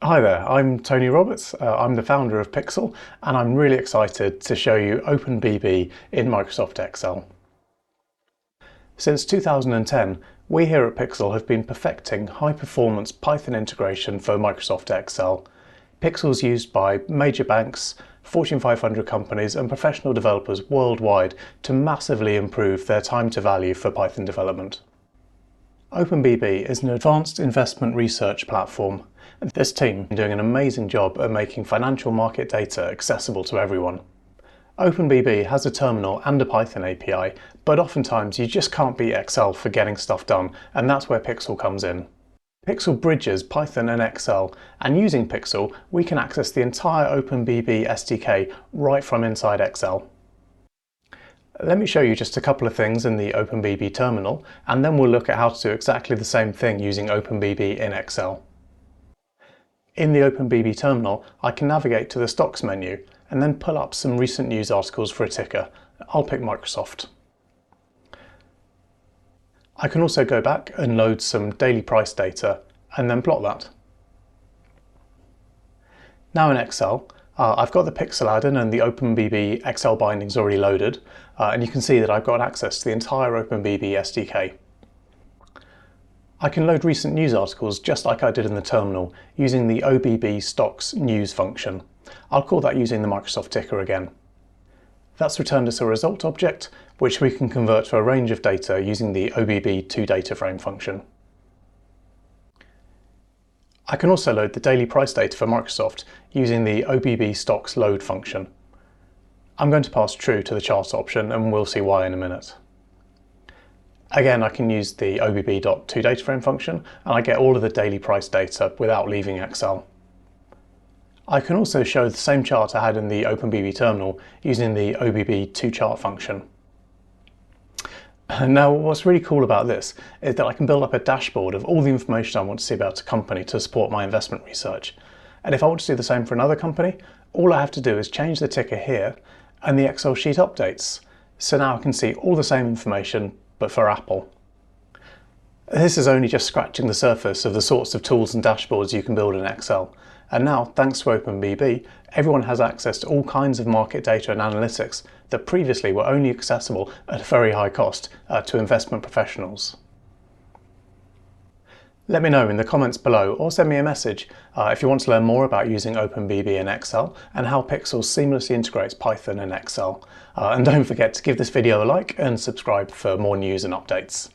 Hi there, I'm Tony Roberts. I'm the founder of Pixel, and I'm really excited to show you OpenBB in Microsoft Excel. Since 2010, we here at Pixel have been perfecting high-performance Python integration for Microsoft Excel. Pixel's used by major banks, Fortune 500 companies and professional developers worldwide to massively improve their time to value for Python development. OpenBB is an advanced investment research platform. This team is doing an amazing job at making financial market data accessible to everyone. OpenBB has a terminal and a Python API, but oftentimes you just can't beat Excel for getting stuff done, and that's where Pixel comes in. Pixel bridges Python and Excel, and using Pixel we can access the entire OpenBB SDK right from inside Excel. Let me show you just a couple of things in the OpenBB terminal, and then we'll look at how to do exactly the same thing using OpenBB in Excel. In the OpenBB terminal, I can navigate to the stocks menu and then pull up some recent news articles for a ticker. I'll pick Microsoft. I can also go back and load some daily price data and then plot that. Now in Excel, I've got the Pixel add-in and the OpenBB Excel bindings already loaded, and you can see that I've got access to the entire OpenBB SDK. I can load recent news articles just like I did in the terminal using the OBB stocks news function. I'll call that using the Microsoft ticker again. That's returned us a result object, which we can convert to a range of data using the OBB toDataFrame function. I can also load the daily price data for Microsoft using the OBB stocks load function. I'm going to pass true to the chart option and we'll see why in a minute. Again, I can use the OBB.toDataFrame function and I get all of the daily price data without leaving Excel. I can also show the same chart I had in the OpenBB terminal using the OBB toChart function. Now, what's really cool about this is that I can build up a dashboard of all the information I want to see about a company to support my investment research. And if I want to do the same for another company, all I have to do is change the ticker here and the Excel sheet updates. So now I can see all the same information, but for Apple. This is only just scratching the surface of the sorts of tools and dashboards you can build in Excel. And now, thanks to OpenBB, everyone has access to all kinds of market data and analytics that previously were only accessible at a very high cost to investment professionals. Let me know in the comments below or send me a message if you want to learn more about using OpenBB in Excel and how Pixel seamlessly integrates Python and Excel. And don't forget to give this video a like and subscribe for more news and updates.